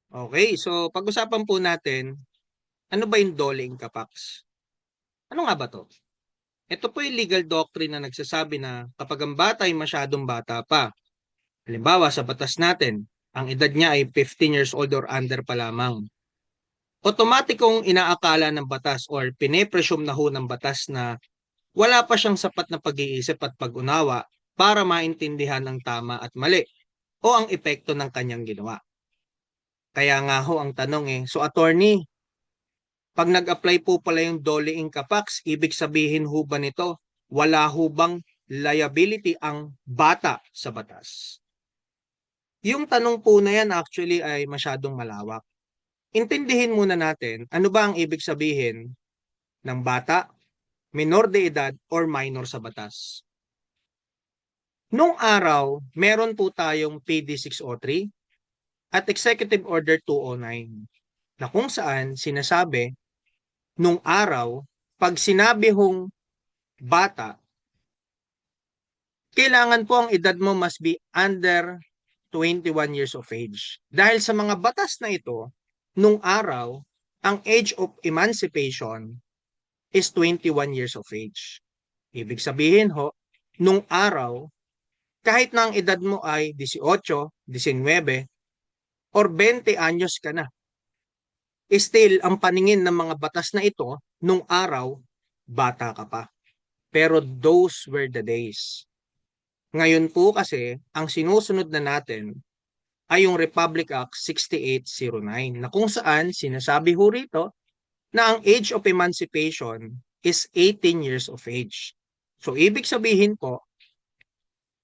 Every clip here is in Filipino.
Okay, so pag-usapan po natin, ano ba yung Dole Incapax? Ano nga ba to? Ito po yung legal doctrine na nagsasabi na kapag ang bata ay masyadong bata pa, halimbawa sa batas natin, ang edad niya ay 15 years old or under pa lamang, otomatikong inaakala ng batas or pine-presume na ho ng batas na wala pa siyang sapat na pag-iisip at pag-unawa para maintindihan ang tama at mali o ang epekto ng kanyang ginawa. Kaya nga ho ang tanong so attorney, pag nag-apply po pala yung Dole Incapax, ibig sabihin ho ba nito, wala ho bang liability ang bata sa batas? Yung tanong po na yan actually ay masyadong malawak. Intindihin muna natin, ano ba ang ibig sabihin ng bata, minor de edad, or minor sa batas? Nung araw, meron po tayong PD 603 at Executive Order 209 na kung saan sinasabi nung araw, pag sinabi hong bata, kailangan po ang edad mo must be under 21 years of age. Dahil sa mga batas na ito, nung araw, ang age of emancipation is 21 years of age. Ibig sabihin ho, nung araw, kahit na ang edad mo ay 18, 19, or 20 anyos ka na, still, ang paningin ng mga batas na ito, nung araw, bata ka pa. Pero those were the days. Ngayon po kasi, ang sinusunod na natin ay yung Republic Act 6809 na kung saan sinasabi ho rito na ang age of emancipation is 18 years of age. So ibig sabihin po,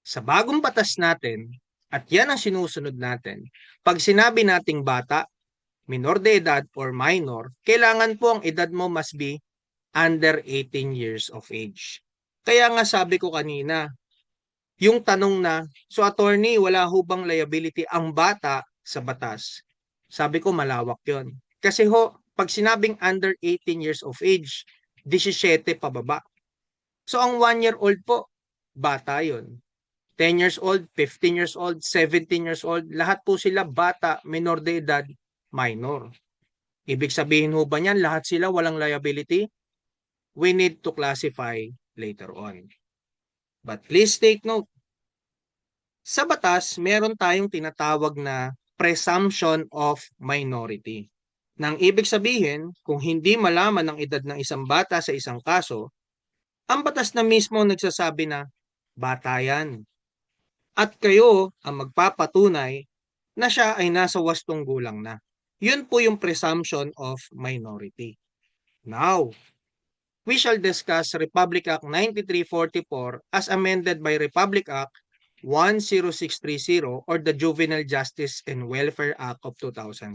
sa bagong batas natin, at yan ang sinusunod natin, pag sinabi nating bata, minor de edad or minor, kailangan po ang edad mo must be under 18 years of age. Kaya nga sabi ko kanina, yung tanong na, so attorney, wala ho bang liability ang bata sa batas? Sabi ko malawak yon. Kasi ho, pag sinabing under 18 years of age, 17 pababa. So ang 1-year-old po, bata yon. 10 years old, 15 years old, 17 years old, lahat po sila bata, minor de edad, minor. Ibig sabihin ho ba niyan, lahat sila walang liability? We need to classify later on. But please take note, sa batas, meron tayong tinatawag na presumption of minority. Nang ibig sabihin, kung hindi malaman ang edad ng isang bata sa isang kaso, ang batas na mismo nagsasabi na bata yan. At kayo ang magpapatunay na siya ay nasa wastong gulang na. Yun po yung presumption of minority. Now, we shall discuss Republic Act 9344 as amended by Republic Act 10630 or the Juvenile Justice and Welfare Act of 2006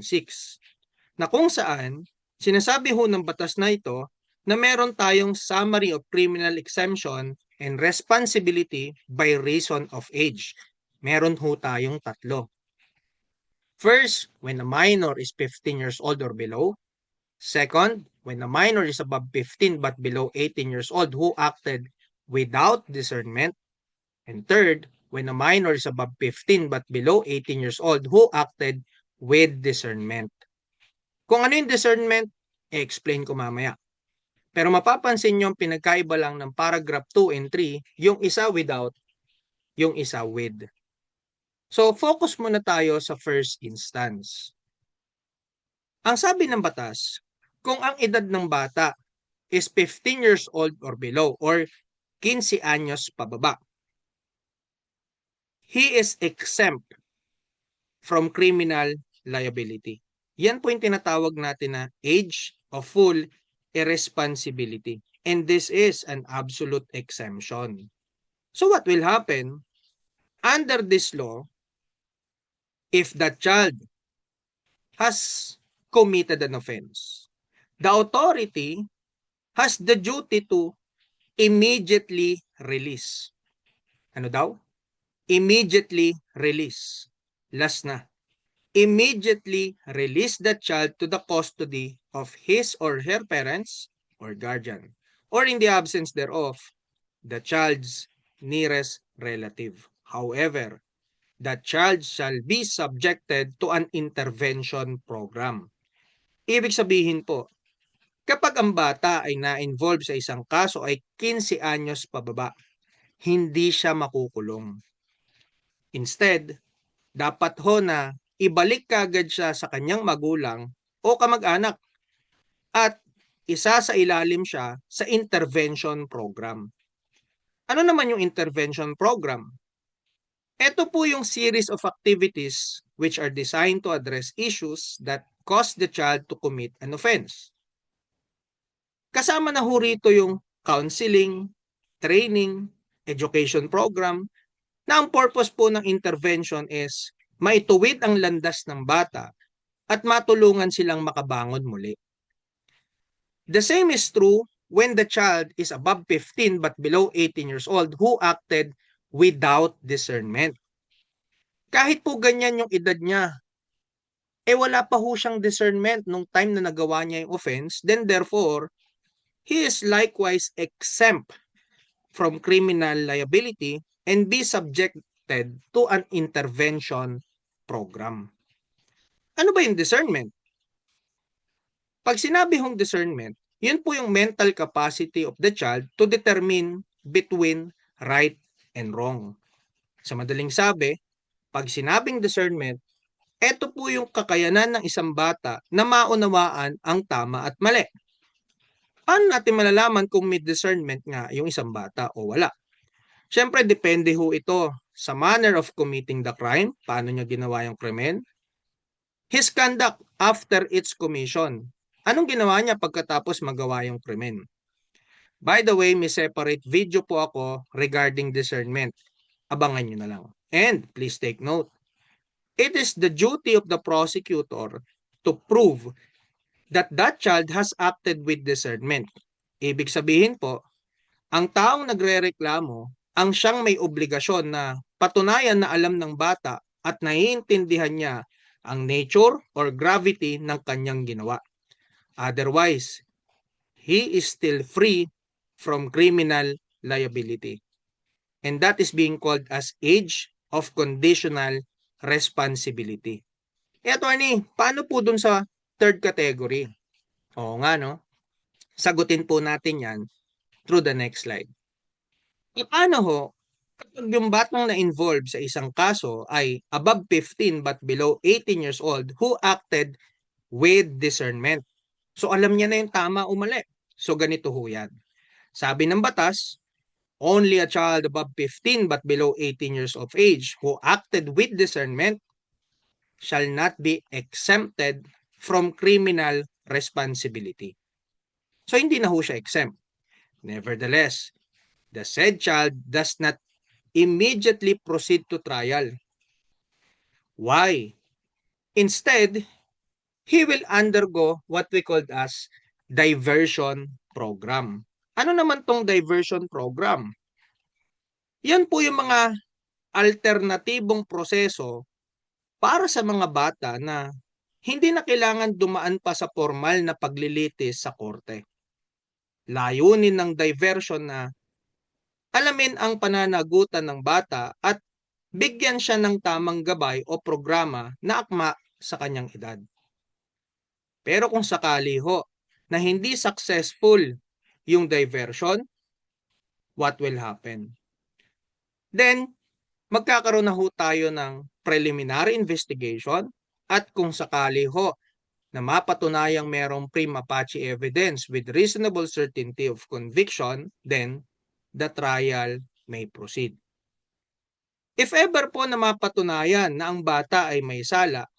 na kung saan sinasabi ho ng batas na ito na meron tayong summary of criminal exemption and responsibility by reason of age. Meron ho tayong tatlo. First, when a minor is 15 years old or below. Second, when a minor is above 15 but below 18 years old who acted without discernment. And third, when a minor is above 15 but below 18 years old who acted with discernment. Kung ano yung discernment, explain ko mamaya. Pero mapapansin nyo ang pinagkaiba lang ng paragraph 2 and 3, yung isa without, yung isa with. So focus muna tayo sa first instance. Ang sabi ng batas, kung ang edad ng bata is 15 years old or below or 15 anyos pababa, he is exempt from criminal liability. Yan po yung tinatawag natin na age of full irresponsibility. And this is an absolute exemption. So what will happen? Under this law, if the child has committed an offense, the authority has the duty to immediately release. Ano daw? Immediately release. Last na. Immediately release the child to the custody of his or her parents or guardian, or in the absence thereof, the child's nearest relative. However, the child shall be subjected to an intervention program. Ibig sabihin po, kapag ang bata ay na-involve sa isang kaso ay 15 anyos pababa, hindi siya makukulong. Instead, dapat ho na ibalik kagad siya sa kanyang magulang o kamag-anak at isa sa ilalim siya sa intervention program. Ano naman yung intervention program? Ito po yung series of activities which are designed to address issues that cause the child to commit an offense. Kasama na ho rito yung counseling, training, education program, na ang purpose po ng intervention is maituwid ang landas ng bata at matulungan silang makabangon muli. The same is true when the child is above 15 but below 18 years old who acted without discernment. Kahit po ganyan yung edad niya, wala pa ho siyang discernment nung time na nagawa niya yung offense, then therefore, he is likewise exempt from criminal liability and be subjected to an intervention program. Ano ba yung discernment? Pag sinabi hong discernment, yun po yung mental capacity of the child to determine between right and wrong. Sa madaling sabi, pag sinabing discernment, ito po yung kakayanan ng isang bata na maunawaan ang tama at mali. Paano natin malalaman kung may discernment nga yung isang bata o wala? Siyempre, depende ho ito sa manner of committing the crime, paano niya ginawa yung krimen, his conduct after its commission. Anong ginawa niya pagkatapos magawa yung krimen? By the way, may separate video po ako regarding discernment. Abangan nyo na lang. And please take note, it is the duty of the prosecutor to prove that that child has acted with discernment. Ibig sabihin po, ang taong nagrereklamo, ang siyang may obligasyon na patunayan na alam ng bata at naiintindihan niya ang nature or gravity ng kanyang ginawa. Otherwise, he is still free from criminal liability. And that is being called as age of conditional responsibility. Attorney, paano po dun sa third category? Oo nga, no? Sagutin po natin yan through the next slide. Paano ho, kapag yung batang na-involve sa isang kaso ay above 15 but below 18 years old who acted with discernment? So alam niya na yung tama o mali. So ganito ho yan. Sabi ng batas, only a child above 15 but below 18 years of age who acted with discernment shall not be exempted from criminal responsibility. So hindi na ho siya exempt. Nevertheless, the said child does not immediately proceed to trial. Why? Instead, he will undergo what we call as diversion program. Ano naman tong diversion program? Yan po yung mga alternatibong proseso para sa mga bata na hindi na kailangan dumaan pa sa formal na paglilitis sa korte. Layunin ng diversion na alamin ang pananagutan ng bata at bigyan siya ng tamang gabay o programa na akma sa kanyang edad. Pero kung sakali ho na hindi successful yung diversion, what will happen? Then, magkakaroon na ho tayo ng preliminary investigation at kung sakali ho na mapatunayang merong prima facie evidence with reasonable certainty of conviction, then the trial may proceed. If ever po na mapatunayan na ang bata ay may sala,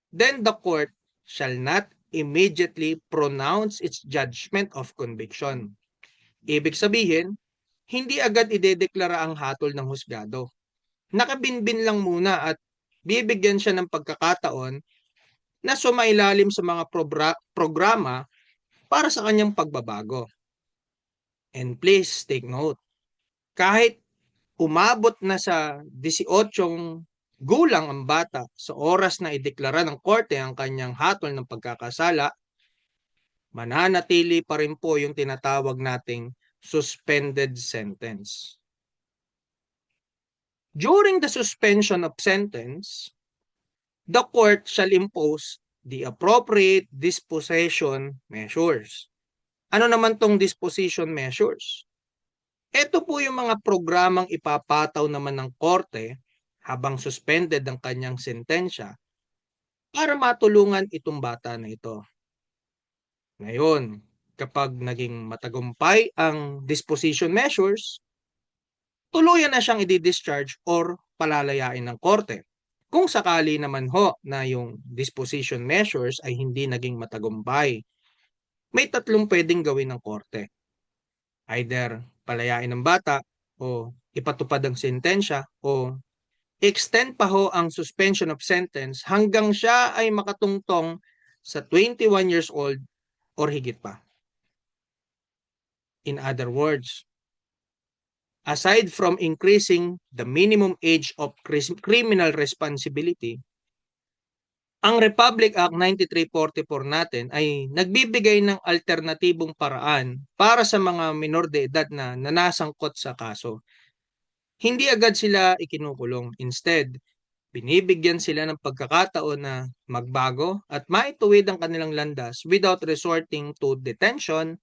then the court shall not immediately pronounce its judgment of conviction. Ibig sabihin, hindi agad idedeklara ang hatol ng husgado. Nakabinbin lang muna at bibigyan siya ng pagkakataon na sumailalim sa mga programa para sa kanyang pagbabago. And please take note, kahit umabot na sa 18 gulang ang bata sa oras na ideklara ng korte ang kanyang hatol ng pagkakasala, mananatili pa rin po yung tinatawag nating suspended sentence. During the suspension of sentence, the court shall impose the appropriate disposition measures. Ano naman tong disposition measures? Ito po yung mga programang ipapataw naman ng korte habang suspended ang kanyang sentensya para matulungan itong bata na ito. Ngayon, kapag naging matagumpay ang disposition measures, tuluyan na siyang i-discharge or palalayain ng korte. Kung sakali naman ho na yung disposition measures ay hindi naging matagumpay, may tatlong pwedeng gawin ng korte. Either palayain ng bata o ipatupad ang sentensya o extend pa ho ang suspension of sentence hanggang siya ay makatungtong sa 21 years old or higit pa. In other words, aside from increasing the minimum age of criminal responsibility, ang Republic Act 9344 natin ay nagbibigay ng alternatibong paraan para sa mga minor de edad na nanasangkot sa kaso. Hindi agad sila ikinukulong. Instead, binibigyan sila ng pagkakataon na magbago at maituwid ang kanilang landas without resorting to detention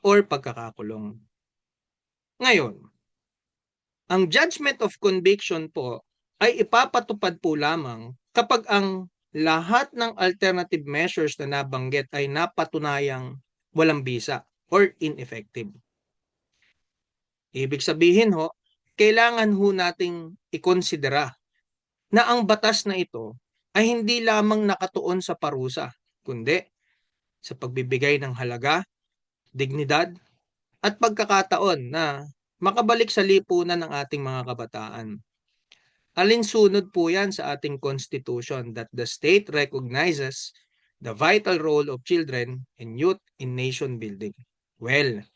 or pagkakakulong. Ngayon, ang judgment of conviction po ay ipapatupad po lamang kapag ang lahat ng alternative measures na nabanggit ay napatunayang walang bisa or ineffective. Ibig sabihin ho, kailangan ho nating ikonsidera na ang batas na ito ay hindi lamang nakatuon sa parusa, kundi sa pagbibigay ng halaga, dignidad, at pagkakataon na makabalik sa lipunan ng ating mga kabataan. Alinsunod po yan sa ating Constitution that the state recognizes the vital role of children and youth in nation building. Well,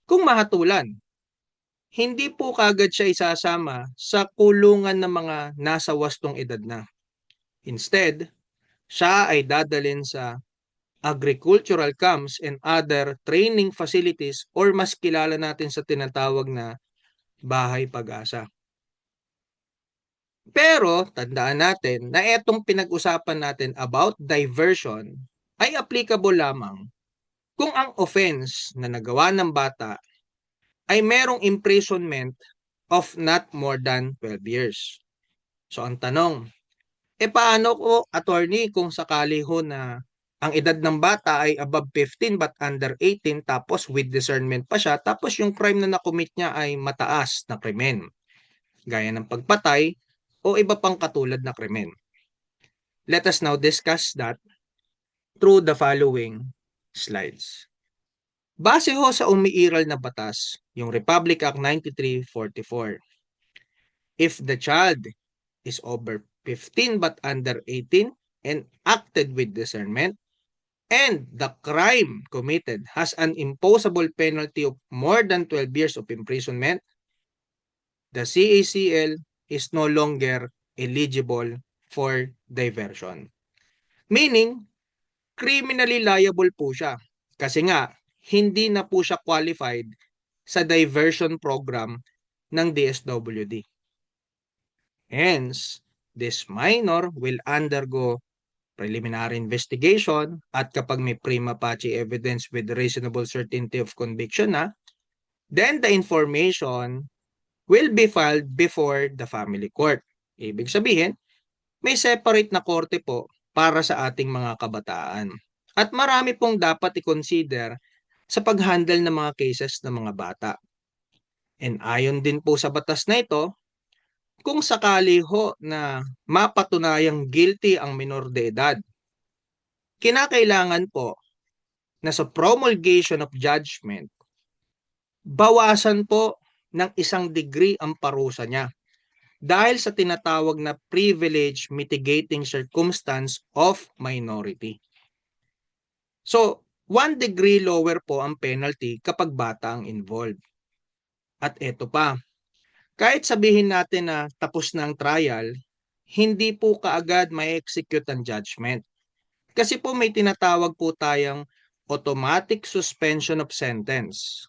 kung mahatulan, hindi po kagad siya isasama sa kulungan ng mga nasa wastong edad na. Instead, siya ay dadalhin sa agricultural camps and other training facilities or mas kilala natin sa tinatawag na bahay pag-asa. Pero tandaan natin na etong pinag-usapan natin about diversion ay applicable lamang kung ang offense na nagawa ng bata ay merong imprisonment of not more than 12 years. So ang tanong, paano ko, attorney, kung sakali ho na ang edad ng bata ay above 15 but under 18 tapos with discernment pa siya tapos yung crime na nakomit niya ay mataas na krimen gaya ng pagpatay o iba pang katulad na krimen. Let us now discuss that through the following slides. Base ho sa umiiral na batas, yung Republic Act 9344, if the child is over 15 but under 18 and acted with discernment, and the crime committed has an imposable penalty of more than 12 years of imprisonment, the CACL is no longer eligible for diversion. Meaning, criminally liable po siya. Kasi nga, hindi na po siya qualified sa diversion program ng DSWD. Hence, this minor will undergo preliminary investigation at kapag may prima facie evidence with reasonable certainty of conviction na, then the information will be filed before the family court. Ibig sabihin, may separate na korte po para sa ating mga kabataan. At marami pong dapat i-consider sa pag-handle ng mga cases ng mga bata. And ayon din po sa batas na ito, kung sakali ho na mapatunayang guilty ang minor de edad, kinakailangan po na sa promulgation of judgment, bawasan po ng 1 degree ang parusa niya dahil sa tinatawag na privilege mitigating circumstance of minority. So, 1 degree lower po ang penalty kapag bata ang involved. At eto pa, kahit sabihin natin na tapos na ang trial, hindi po kaagad may execute ang judgment. Kasi po may tinatawag po tayong automatic suspension of sentence.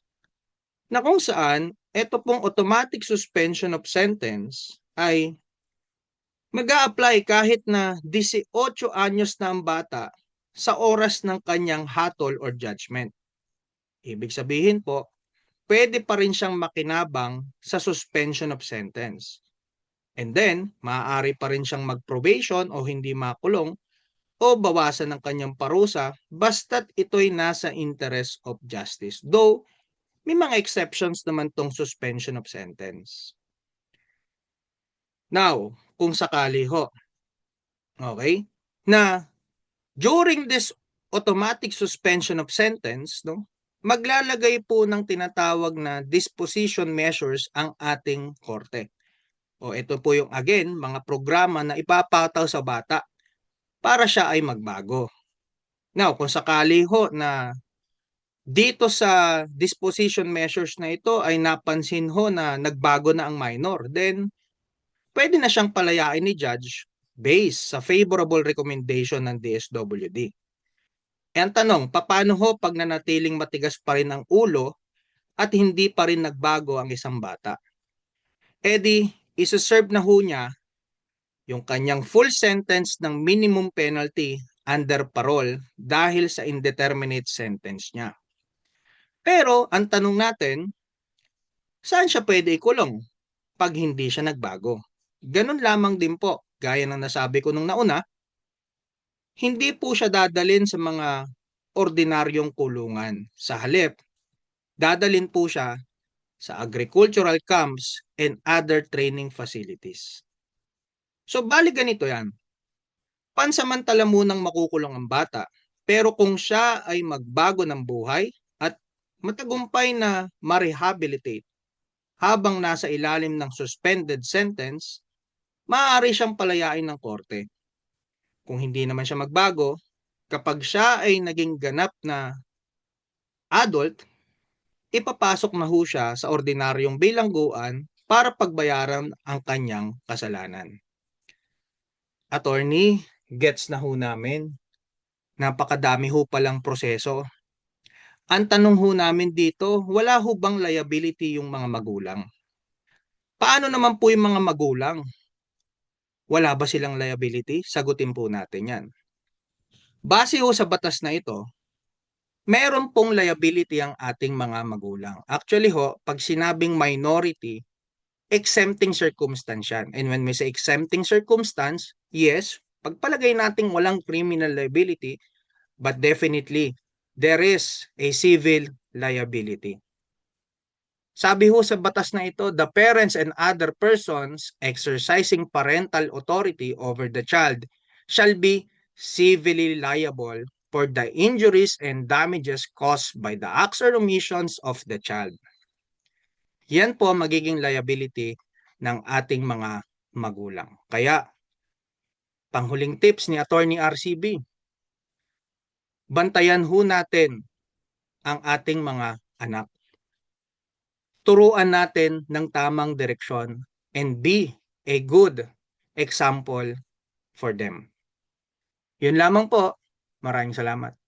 na kung saan ito pong automatic suspension of sentence ay mag-a-apply kahit na 18 anyos na ang bata sa oras ng kanyang hatol or judgment. Ibig sabihin po, pwede pa rin siyang makinabang sa suspension of sentence. And then, maaari pa rin siyang mag-probation o hindi makulong o bawasan ng kanyang parusa basta't ito'y nasa interest of justice. Though, may mga exceptions naman tong suspension of sentence. Now, kung sakali ho, okay, na during this automatic suspension of sentence, no, maglalagay po ng tinatawag na disposition measures ang ating korte. O ito po yung again, mga programa na ipapataw sa bata para siya ay magbago. Now, kung sakali ho na dito sa disposition measures na ito ay napansin ho na nagbago na ang minor, then pwede na siyang palayain ni judge based sa favorable recommendation ng DSWD. Ang tanong, paano ho pag nanatiling matigas pa rin ang ulo at hindi pa rin nagbago ang isang bata? E di, isa-serve na ho niya yung kanyang full sentence ng minimum penalty under parole dahil sa indeterminate sentence niya. Pero ang tanong natin, saan siya pwede ikulong pag hindi siya nagbago? Ganun lamang din po, gaya ng nasabi ko nung nauna, hindi po siya dadalin sa mga ordinaryong kulungan. Sa halip, dadalin po siya sa agricultural camps and other training facilities. So, bali ganito yan. Pansamantala munang makukulong ang bata, pero kung siya ay magbago ng buhay at matagumpay na ma-rehabilitate habang nasa ilalim ng suspended sentence, maaari siyang palayain ng korte. Kung hindi naman siya magbago, kapag siya ay naging ganap na adult, ipapasok na ho siya sa ordinaryong bilangguan para pagbayaran ang kanyang kasalanan. Attorney, gets na ho namin. Napakadami ho palang proseso. Ang tanong ho namin dito, wala ho bang liability yung mga magulang? Paano naman po yung mga magulang? Wala ba silang liability? Sagutin po natin yan. Base ho sa batas na ito, meron pong liability ang ating mga magulang. Actually ho, pag sinabing minority, exempting circumstance yan. And when we say exempting circumstance, yes, pagpalagay natin walang criminal liability, but definitely, there is a civil liability. Sabi ho sa batas na ito, the parents and other persons exercising parental authority over the child shall be civilly liable for the injuries and damages caused by the acts or omissions of the child. Yan po ang magiging liability ng ating mga magulang. Kaya, panghuling tips ni Attorney RCB, bantayan ho natin ang ating mga anak. Turuan natin ng tamang direksyon and be a good example for them. Yun lamang po. Maraming salamat.